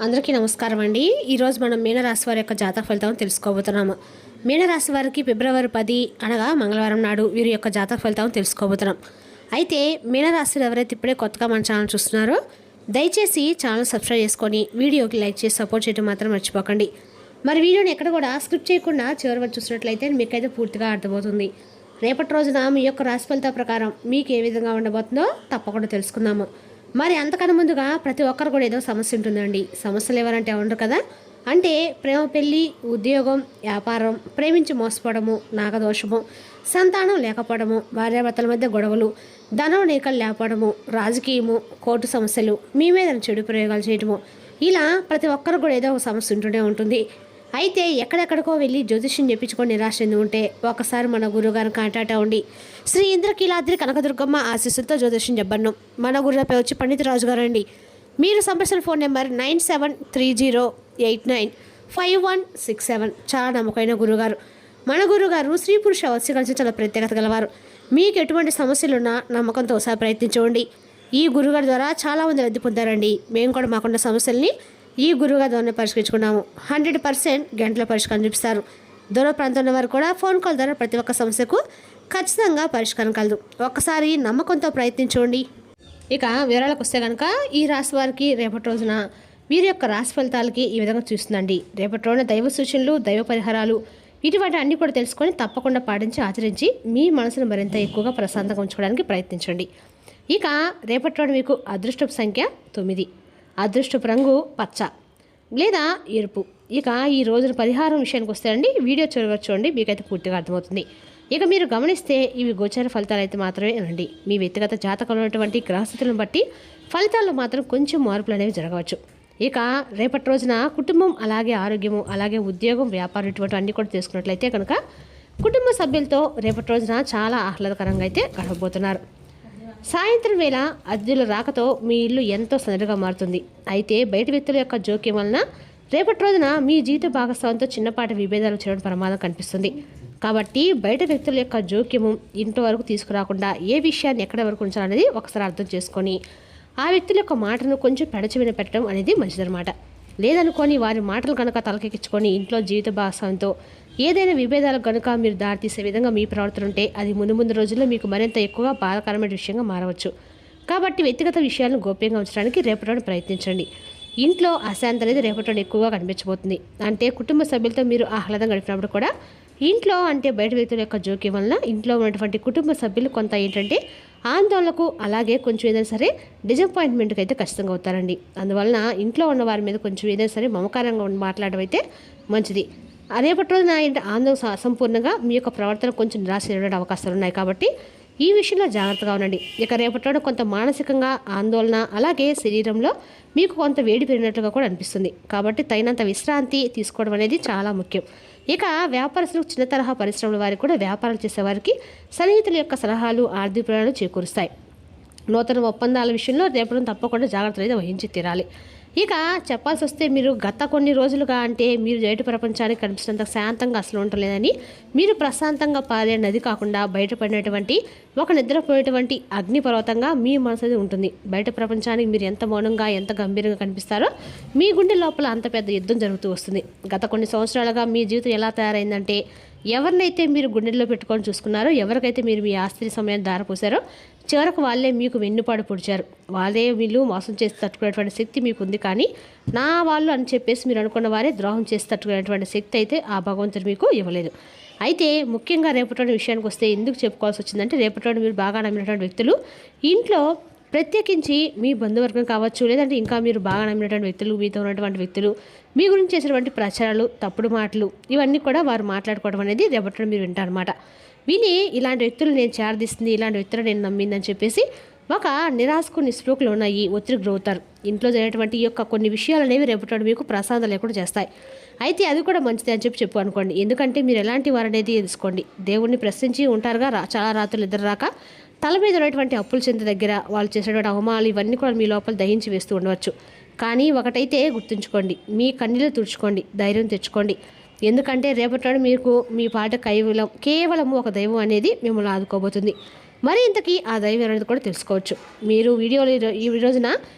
అందరికీ నమస్కారం అండి. ఈరోజు మనం మీనరాశి వారి యొక్క జాతక ఫలితం తెలుసుకోబోతున్నాము. మీనరాశి వారికి ఫిబ్రవరి 10 అనగా మంగళవారం నాడు వీరి యొక్క జాతక ఫలితం తెలుసుకోబోతున్నాం. అయితే మీనరాశిలో ఎవరైతే ఇప్పుడే కొత్తగా మన ఛానల్ చూస్తున్నారో దయచేసి ఛానల్ సబ్స్క్రైబ్ చేసుకొని వీడియోకి లైక్ చేసి సపోర్ట్ చేయడం మాత్రం మర్చిపోకండి. మరి వీడియోని ఎక్కడ కూడా స్క్రిప్ట్ చేయకుండా చివరి వరకు చూసినట్లయితే మీకైతే పూర్తిగా అర్థమవుతుంది. రేపటి రోజున మీ యొక్క రాశి ఫలితాల ప్రకారం మీకు ఏ విధంగా ఉండబోతుందో తప్పకుండా తెలుసుకుందాము. మరి అంతకన్నా ముందుగా ప్రతి ఒక్కరు కూడా ఏదో సమస్య ఉంటుందండి. సమస్యలు ఎవరంటే ఉండరు కదా, అంటే ప్రేమ, పెళ్ళి, ఉద్యోగం, వ్యాపారం, ప్రేమించి మోసపోవడము, నాగదోషము, సంతానం లేకపోవడము, భార్యాభర్తల మధ్య గొడవలు, ధనం నీకలు లేకపోవడము, రాజకీయము, కోర్టు సమస్యలు, మీ మీద చెడు ప్రయోగాలు చేయడము, ఇలా ప్రతి ఒక్కరు కూడా ఏదో ఒక సమస్య ఉంటూనే ఉంటుంది. అయితే ఎక్కడెక్కడికో వెళ్ళి జ్యోతిష్యం చెప్పించుకొని నిరాశ చెంది ఉంటే ఒకసారి మన గురువుగారిని కాంటాక్ట్ అవ్వండి. శ్రీ ఇంద్రకీలాద్రి కనకదుర్గమ్మ ఆశీస్సులతో జ్యోతిష్యం చెప్పను. మన గురువుపై వచ్చి పండిత రాజు గారు అండి. మీరు సంప్రదించిన ఫోన్ నెంబర్ 9730895167. చాలా నమ్మకమైన గురువుగారు. మన గురువుగారు స్త్రీ పురుష వత్స కలిసి చాలా ప్రత్యేకత గలవారు. మీకు ఎటువంటి సమస్యలున్నా నమ్మకంతో ఒకసారి ప్రయత్నించండి. ఈ గురువుగారి ద్వారా చాలామంది లబ్ధి పొందారండి. మేము కూడా మాకున్న సమస్యల్ని ఈ గురువుగారి ద్వారా పరిష్కరించుకున్నాము. 100% గంటల పరిష్కారం చూపిస్తారు. దూర ప్రాంతంలో వారు కూడా ఫోన్ కాల్ ద్వారా ప్రతి ఒక్క సమస్యకు ఖచ్చితంగా పరిష్కారం కలదు. ఒక్కసారి నమ్మకంతో ప్రయత్నించండి. ఇక వివరాలకు వస్తే కనుక ఈ రాశి వారికి రేపటి రోజున వీరి యొక్క రాశి ఫలితాలకి ఈ విధంగా చూస్తుందండి. రేపటి రోజున దైవ సూచనలు, దైవ పరిహారాలు ఇటువంటి అన్నీ కూడా తెలుసుకొని తప్పకుండా పాటించి ఆచరించి మీ మనసును మరింత ఎక్కువగా ప్రశాంతంగా ఉంచుకోవడానికి ప్రయత్నించండి. ఇక రేపటి రోజు మీకు అదృష్టపు సంఖ్య 9, అదృష్టపు రంగు పచ్చ లేదా ఎరుపు. ఇక ఈ రోజున పరిహారం విషయానికి వస్తాయండి. వీడియో చివరి చూడండి, మీకైతే పూర్తిగా అర్థమవుతుంది. ఇక మీరు గమనిస్తే ఇవి గోచర ఫలితాలు అయితే మాత్రమే రండి. మీ వ్యక్తిగత జాతకంలో ఉన్నటువంటి గ్రహస్థితులను బట్టి ఫలితాల్లో మాత్రం కొంచెం మార్పులు అనేవి జరగవచ్చు. ఇక రేపటి రోజున కుటుంబం, అలాగే ఆరోగ్యము, అలాగే ఉద్యోగం, వ్యాపారం ఇటువంటి అన్నీ కూడా తీసుకున్నట్లయితే కనుక కుటుంబ సభ్యులతో రేపటి రోజున చాలా ఆహ్లాదకరంగా అయితే గడపబోతున్నారు. సాయంత్రం వేళ అతిథుల రాకతో మీ ఇల్లు ఎంతో సందడిగా మారుతుంది. అయితే బయట వ్యక్తుల యొక్క జోక్యం వలన రేపటి రోజున మీ జీవిత భాగస్వామితో చిన్నపాటి విభేదాలు చేయడం ప్రమాదం కనిపిస్తుంది. కాబట్టి బయట వ్యక్తుల యొక్క జోక్యము ఇంటి వరకు తీసుకురాకుండా ఏ విషయాన్ని ఎక్కడి వరకు ఉంచాలనేది ఒకసారి అర్థం చేసుకొని ఆ వ్యక్తుల యొక్క మాటను కొంచెం పెడచెవిన పెట్టడం అనేది మంచిదన్నమాట. లేదనుకొని వారి మాటలు కనుక తలకెక్కించుకొని ఇంట్లో జీవిత భాగస్వామితో ఏదైనా విభేదాలకు కనుక మీరు దారితీసే విధంగా మీ ప్రవర్తన ఉంటే అది ముందు రోజుల్లో మీకు మరింత ఎక్కువగా బాధాకరమైన విషయంగా మారవచ్చు. కాబట్టి వ్యక్తిగత విషయాలను గోప్యంగా ఉంచడానికి రేపటి ప్రయత్నించండి. ఇంట్లో అశాంతి అనేది రేపటి ఎక్కువగా కనిపించబోతుంది. అంటే కుటుంబ సభ్యులతో మీరు ఆహ్లాదం గడిపినప్పుడు కూడా ఇంట్లో అంటే బయట వ్యక్తుల యొక్క జోక్యం వలన ఇంట్లో ఉన్నటువంటి కుటుంబ సభ్యులు కొంత ఏంటంటే ఆందోళనకు, అలాగే కొంచెం ఏదైనా సరే డిసప్పాయింట్మెంట్కి అయితే ఖచ్చితంగా అవుతారండి. అందువలన ఇంట్లో ఉన్న వారి మీద కొంచెం ఏదైనా సరే మమకారంగా మాట్లాడడం అయితే మంచిది. రేపటి రోజున ఆందోళన అసంపూర్ణంగా మీ యొక్క ప్రవర్తన కొంచెం నిరాశ చెందే అవకాశాలు ఉన్నాయి. కాబట్టి ఈ విషయంలో జాగ్రత్తగా ఉండండి. ఇక రేపటి రోజున కొంత మానసికంగా ఆందోళన, అలాగే శరీరంలో మీకు కొంత వేడి పెరిగినట్లుగా కూడా అనిపిస్తుంది. కాబట్టి తగినంత విశ్రాంతి తీసుకోవడం అనేది చాలా ముఖ్యం. ఇక వ్యాపారస్తులు, చిన్న తరహా పరిశ్రమల వారికి కూడా వ్యాపారాలు చేసేవారికి సన్నిహితుల యొక్క సలహాలు ఆర్థిక ప్రయాణాలు చేకూరుస్తాయి. నూతన ఒప్పందాల విషయంలో రేపటి తప్పకుండా జాగ్రత్తలు అయితే వహించి తీరాలి. ఇక చెప్పాల్సి వస్తే మీరు గత కొన్ని రోజులుగా అంటే మీరు బయట ప్రపంచానికి కనిపిస్తున్నంత శాంతంగా అసలు ఉండలేదని, మీరు ప్రశాంతంగా పారే నది కాకుండా బయటపడినటువంటి ఒక నిద్రపోయేటువంటి అగ్నిపర్వతంగా మీ మనసు ఉంటుంది. బయట ప్రపంచానికి మీరు ఎంత మౌనంగా, ఎంత గంభీరంగా కనిపిస్తారో మీ గుండె లోపల అంత పెద్ద యుద్ధం జరుగుతూ వస్తుంది. గత కొన్ని సంవత్సరాలుగా మీ జీవితం ఎలా తయారైందంటే ఎవరినైతే మీరు గుండెల్లో పెట్టుకొని చూసుకున్నారో, ఎవరికైతే మీరు మీ ఆస్తి సమయాన్ని దారపోసారో చివరకు వాళ్ళే మీకు వెన్నుపాడు పొడిచారు. వాళ్ళే వీళ్ళు మోసం చేసి తట్టుకునేటువంటి శక్తి మీకు ఉంది. కానీ నా వాళ్ళు అని చెప్పేసి మీరు అనుకున్న వారే ద్రోహం చేసి తట్టుకునేటువంటి శక్తి అయితే ఆ భగవంతుడు మీకు ఇవ్వలేదు. అయితే ముఖ్యంగా రేపటి విషయానికి వస్తే ఎందుకు చెప్పుకోవాల్సి వచ్చిందంటే రేపటి మీరు బాగా నమ్మినటువంటి వ్యక్తులు ఇంట్లో, ప్రత్యేకించి మీ బంధువర్గం కావచ్చు, లేదంటే ఇంకా మీరు బాగా నమ్మినటువంటి వ్యక్తులు, మీతో ఉన్నటువంటి వ్యక్తులు మీ గురించి చేసినటువంటి ప్రచారాలు, తప్పుడు మాటలు ఇవన్నీ కూడా వారు మాట్లాడుకోవడం అనేది రేపటి మీరు వింటారన్నమాట. విని ఇలాంటి వ్యక్తులు నేను చేరదీస్తుంది, ఇలాంటి వ్యక్తులు నేను నమ్మిందని చెప్పేసి ఒక నిరాశకు, నిస్పృహలు ఉన్నాయి, ఒత్తిడికి గురవుతారు. ఇంట్లో జరిగినటువంటి ఈ యొక్క కొన్ని విషయాలు అనేవి రేపటి మీకు ప్రశాంతత లేకుండా చేస్తాయి. అయితే అది కూడా మంచిది అని చెప్పు అనుకోండి. ఎందుకంటే మీరు ఎలాంటి వారు అనేది తెలుసుకోండి. దేవుణ్ణి ప్రశ్నించి ఉంటారుగా చాలా రాత్రులు ఇద్దరు రాక తల మీద ఉన్నటువంటి అప్పుల చింత దగ్గర వాళ్ళు చేసేటువంటి అవమానాలు ఇవన్నీ కూడా మీ లోపల దహించి వేస్తూ ఉండవచ్చు. కానీ ఒకటైతే గుర్తుంచుకోండి, మీ కన్నీళ్ళు తుడుచుకోండి, ధైర్యం తెచ్చుకోండి. ఎందుకంటే రేపటి మీకు మీ పాట కేవలం ఒక దైవం అనేది మిమ్మల్ని ఆదుకోబోతుంది. మరి ఇంతకీ ఆ దైవం అనేది కూడా తెలుసుకోవచ్చు. మీరు ఈ రోజున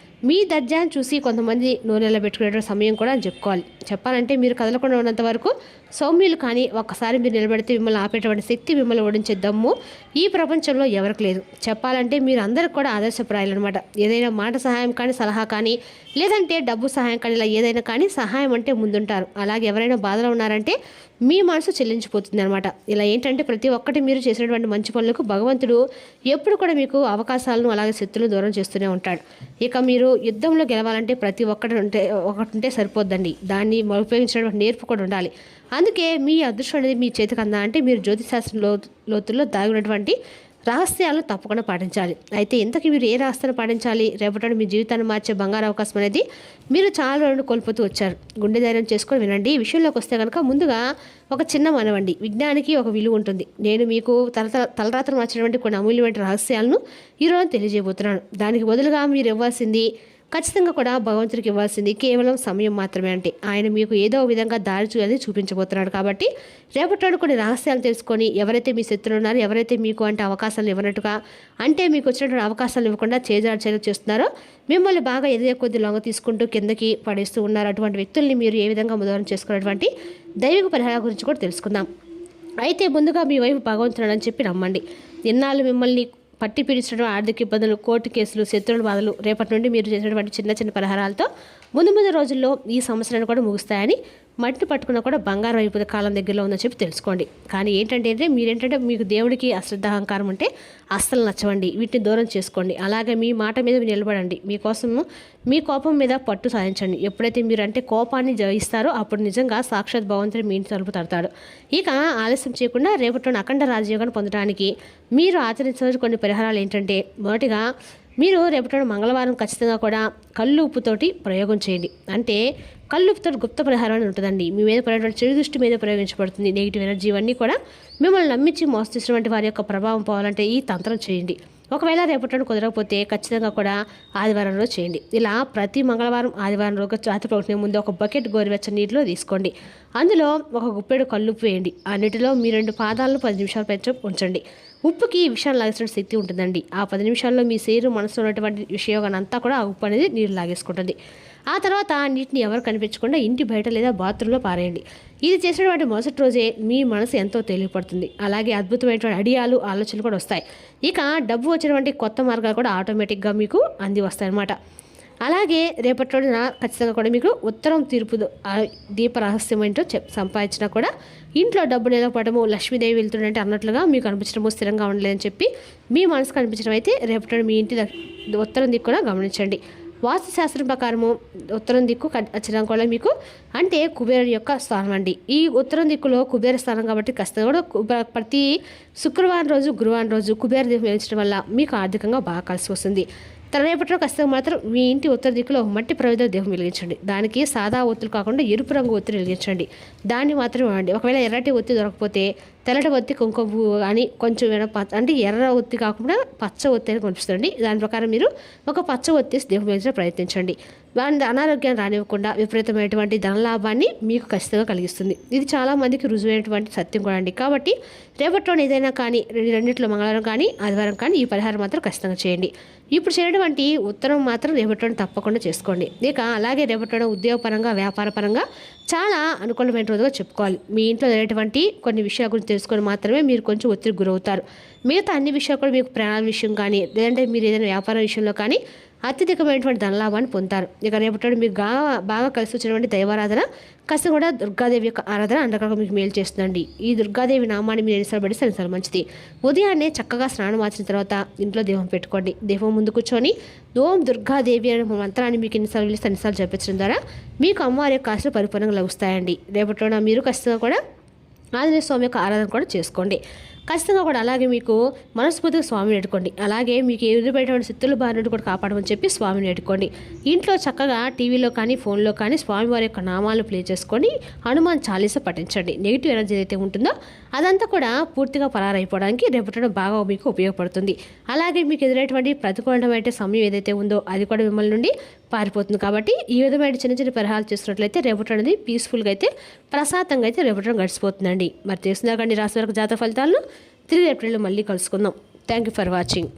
మీ దర్జాన్ని చూసి కొంతమంది నోరెళ్ళ పెట్టుకునే సమయం కూడా అని చెప్పుకోవాలి. చెప్పాలంటే మీరు కదలకుండా ఉన్నంత వరకు సౌమ్యులు కానీ ఒక్కసారి మీరు నిలబెడితే మిమ్మల్ని ఆపేటువంటి శక్తి, మిమ్మల్ని ఓడించే దమ్ము ఈ ప్రపంచంలో ఎవరికి లేదు. చెప్పాలంటే మీరు అందరికి కూడా ఆదర్శప్రాయాలు అనమాట. ఏదైనా మాట సహాయం కానీ, సలహా కానీ, లేదంటే డబ్బు సహాయం కానీ, ఇలా ఏదైనా కానీ సహాయం అంటే ముందుంటారు. అలాగే ఎవరైనా బాధలో ఉన్నారంటే మీ మనసు చెల్లించిపోతుంది అనమాట. ఇలా ఏంటంటే ప్రతి ఒక్కటి మీరు చేసినటువంటి మంచి పనులకు భగవంతుడు ఎప్పుడు కూడా మీకు అవకాశాలను అలాగే శక్తులను దూరం చేస్తూనే ఉంటాడు. ఇక మీరు యుద్ధంలో గెలవాలంటే ప్రతి ఒకటి ఉంటే సరిపోద్దండి. దాన్ని ఉపయోగించినటువంటి నేర్పు కూడా ఉండాలి. అందుకే మీ అదృష్టం అనేది మీ చేతికి అందా అంటే మీరు జ్యోతిశాస్త్రం లోతుల్లో దాగినటువంటి రహస్యాలను తప్పకుండా పాటించాలి. అయితే ఇంతకీ మీరు ఏ రహస్యాన్ని పాటించాలి? రేపటి మీ జీవితాన్ని మార్చే బంగారు అవకాశం అనేది మీరు చాలా రోజులు కోల్పోతూ వచ్చారు. గుండె ధైర్యం చేసుకొని వినండి. ఈ విషయంలోకి వస్తే కనుక ముందుగా ఒక చిన్న మనవండి. విజ్ఞానికి ఒక విలువ ఉంటుంది. నేను మీకు తలరాత్రి మార్చినటువంటి కొన్ని అమూల్యమైన రహస్యాలను ఈరోజు తెలియజేయబోతున్నాను. దానికి బదులుగా మీరు ఇవ్వాల్సింది ఖచ్చితంగా కూడా భగవంతుడికి ఇవ్వాల్సింది కేవలం సమయం మాత్రమే. అంటే ఆయన మీకు ఏదో విధంగా దారి చూపించబోతున్నాడు. కాబట్టి రేపటి కొన్ని రహస్యాలు తెలుసుకొని ఎవరైతే మీ శత్రులు ఉన్నారో, ఎవరైతే మీకు అంటే అవకాశాలు ఇవ్వనట్టుగా అంటే మీకు వచ్చినటువంటి అవకాశాలు ఇవ్వకుండా చేజార్చేలు చేస్తున్నారో, మిమ్మల్ని బాగా ఎదిగే కొద్ది లొంగ తీసుకుంటూ కిందకి పడేస్తూ ఉన్నారు, అటువంటి వ్యక్తుల్ని మీరు ఏ విధంగా దూరం చేసుకున్నటువంటి దైవిక పరిహారాల గురించి కూడా తెలుసుకుందాం. అయితే ముందుగా మీ వైపు భగవంతుడు అని చెప్పి నమ్మండి. ఎన్నాళ్ళు మిమ్మల్ని పట్టి పీడించడం, ఆర్థిక ఇబ్బందులు, కోర్టు కేసులు, శత్రువుల బాధలు రేపటి నుండి మీరు చేసినటువంటి చిన్న చిన్న పరిహారాలతో ముందు రోజుల్లో ఈ సమస్యలను కూడా ముగుస్తాయని, మట్టి పట్టుకున్న కూడా బంగారం అయిపోతే కాలం దగ్గరలో ఉందని చెప్పి తెలుసుకోండి. కానీ ఏంటంటే మీరేంటంటే మీకు దేవుడికి అశ్రద్ధ అహంకారం ఉంటే అస్సలు నచ్చవండి. వీటిని దూరం చేసుకోండి. అలాగే మీ మాట మీద నిలబడండి. మీకోసము మీ కోపం మీద పట్టు సాధించండి. ఎప్పుడైతే మీరు అంటే కోపాన్ని జయిస్తారో అప్పుడు నిజంగా సాక్షాత్ భగవంతుడు మీ ఇంటి తలుపు తడతాడు. ఇక ఆలస్యం చేయకుండా రేపటి అఖండ రాజయోగాన్ని పొందడానికి మీరు ఆచరించాల్సిన కొన్ని పరిహారాలు ఏంటంటే, మొదటిగా మీరు రేపటి మంగళవారం ఖచ్చితంగా కూడా కళ్ళు ఉప్పుతోటి ప్రయోగం చేయండి. అంటే కళ్ళుపుతో గుప్త పరిహారం అని ఉంటుందండి. మీ మీద పడేటువంటి చెడు దృష్టి మీద ప్రయోగించబడుతుంది. నెగిటివ్ ఎనర్జీ ఇవన్నీ కూడా మిమ్మల్ని నమ్మించి మోసతిస్తున్నటువంటి వారి యొక్క ప్రభావం పోవాలంటే ఈ తంత్రం చేయండి. ఒకవేళ రేపటి కుదరకపోతే ఖచ్చితంగా కూడా ఆదివారం రోజు చేయండి. ఇలా ప్రతి మంగళవారం, ఆదివారం రోజు రాత్రి పడుకునే ముందు ఒక బకెట్ గోరువెచ్చని నీటిలో తీసుకోండి. అందులో ఒక గుప్పెడు కళ్ళుప్పు వేయండి. ఆ నీటిలో మీ 2 పాదాలను 10 నిమిషాల పైన ఉంచండి. ఉప్పుకి విషయాన్ని లాగేసిన శక్తి ఉంటుందండి. ఆ 10 నిమిషాల్లో మీ శరీరం మనసులో ఉన్నటువంటి విషయోగాన్ని అంతా కూడా ఆ ఉప్పు అనేది నీరు లాగేసుకుంటుంది. ఆ తర్వాత ఆ నీటిని ఎవరు కనిపించకుండా ఇంటి బయట లేదా బాత్రూంలో పారేయండి. ఇది చేసినటువంటి మరుసటి రోజే మీ మనసు ఎంతో తేలిపడుతుంది. అలాగే అద్భుతమైనటువంటి ఐడియాలు, ఆలోచనలు కూడా వస్తాయి. ఇక డబ్బు వచ్చినటువంటి కొత్త మార్గాలు కూడా ఆటోమేటిక్గా మీకు అంది వస్తాయన్నమాట. అలాగే రేపటి రోజున ఖచ్చితంగా కూడా మీకు ఉత్తరం తీర్పు దీప రహస్యం ఏంటో సంపాదించినా కూడా ఇంట్లో డబ్బు నిలబడము, లక్ష్మీదేవి వెళ్తుందంటే అన్నట్లుగా మీకు అనిపించడము, స్థిరంగా ఉండలేదని చెప్పి మీ మనసుకు అనిపించడం అయితే రేపటి మీ ఇంటి ఉత్తరం దిక్కు కూడా గమనించండి. వాస్తుశాస్త్రం ప్రకారము ఉత్తరం దిక్కు ఖచ్చితంగా కూడా మీకు అంటే కుబేరుని యొక్క స్థానం అండి. ఈ ఉత్తరం దిక్కులో కుబేర స్థానం కాబట్టి ఖచ్చితంగా కూడా ప్రతి శుక్రవారం రోజు, గురువారం రోజు కుబేర దీపం వెలిగించడం వల్ల మీకు ఆర్థికంగా బాగా కలిసి వస్తుంది. రేపటిలో ఖచ్చితంగా మాత్రం మీ ఇంటి ఉత్తర దిక్కులో మట్టి ప్రవేద దీపం వెలిగించండి. దానికి సాదా ఒత్తులు కాకుండా ఎరుపు రంగు ఒత్తిడి వెలిగించండి. దాన్ని మాత్రమే వాడండి. ఒకవేళ ఎర్రటి ఒత్తి దొరకకపోతే తెల్లటి ఒత్తి, కుంకుమ పువ్వు కానీ కొంచెం అంటే ఎర్ర ఒత్తి కాకుండా పచ్చ ఒత్తి అని కనిపిస్తుంది. దాని ప్రకారం మీరు ఒక పచ్చ ఒత్తి దీపం వెలిగించడం ప్రయత్నించండి. దాని అనారోగ్యాన్ని రానివ్వకుండా విపరీతమైనటువంటి ధనలాభాన్ని మీకు ఖచ్చితంగా కలిగిస్తుంది. ఇది చాలామందికి రుజువైనటువంటి సత్యం కూడా అండి. కాబట్టి రేపటిలోని ఏదైనా కానీ రెండింటిలో మంగళవారం కానీ ఆదివారం కానీ ఈ పరిహారం మాత్రం ఖచ్చితంగా చేయండి. ఇప్పుడు చేయటువంటి ఉత్తరం మాత్రం రేపటిలోని తప్పకుండా చేసుకోండి. ఇక అలాగే రేపటిలో ఉద్యోగపరంగా, వ్యాపారపరంగా చాలా అనుకూలమైన రోజుగా చెప్పుకోవాలి. మీ ఇంట్లో జరిగేటువంటి కొన్ని విషయాల గురించి తెలుసుకొని మాత్రమే మీరు కొంచెం ఒత్తిడికి గురవుతారు. మిగతా అన్ని విషయాలు కూడా మీకు ప్రాణాల విషయం కానీ లేదంటే మీరు ఏదైనా వ్యాపార విషయంలో కానీ అత్యధికమైనటువంటి ధనలాభాన్ని పొందుతారు. ఇక రేపటి మీకు బాగా కలిసి వచ్చినటువంటి దైవారాధన కాస్త కూడా దుర్గాదేవి యొక్క ఆరాధన అండగా మీకు మేలు చేస్తుందండి. ఈ దుర్గాదేవి నామాన్ని మీరు ఎన్నిసార్లు పడిస్తే అన్నిసార్లు మంచిది. ఉదయాన్నే చక్కగా స్నానం ఆచిన తర్వాత ఇంట్లో దీపం పెట్టుకోండి. దీపం ముందు కూర్చొని ఓం దుర్గాదేవి అనే మంత్రాన్ని మీకు ఎన్నిసార్లు పిలిస్తే అన్నిసార్లు జపించడం ద్వారా మీకు అమ్మవారి యొక్క ఆశలు పరిపూర్ణంగా లభిస్తాయండి. రేపటిలో మీరు ఖచ్చితంగా కూడా ఆంజనేయ స్వామి యొక్క ఆరాధన కూడా చేసుకోండి. ఖచ్చితంగా కూడా అలాగే మీకు మనస్ఫూర్తిగా స్వామిని ఎట్టుకోండి. అలాగే మీకు ఎదురుపడేటువంటి శత్రుల బారి నుండి కూడా కాపాడమని చెప్పి స్వామిని ఎట్టుకోండి. ఇంట్లో చక్కగా టీవీలో కానీ ఫోన్లో కానీ స్వామివారి యొక్క నామాలను ప్లే చేసుకొని హనుమాన్ చాలీస పఠించండి. నెగిటివ్ ఎనర్జీ ఏదైతే ఉంటుందో అదంతా కూడా పూర్తిగా పరారైపోవడానికి రేపటి బాగా మీకు ఉపయోగపడుతుంది. అలాగే మీకు ఎదురైనటువంటి ప్రతికూలమైన సమయం ఏదైతే ఉందో అది కూడా మిమ్మల్ని నుండి పారిపోతుంది. కాబట్టి ఈ విధమైన చిన్న చిన్న పరిహారాలు చేస్తున్నట్లయితే రేపటి అనేది పీస్ఫుల్గా అయితే ప్రశాంతంగా అయితే రేపటి గడిచిపోతుందండి. మరి తెలుసుకుందా కానీ రాశి వరకు జాతక ఫలితాలను తిరిగి ఏప్రిల్లో మళ్ళీ కలుసుకుందాం. Thank you for watching.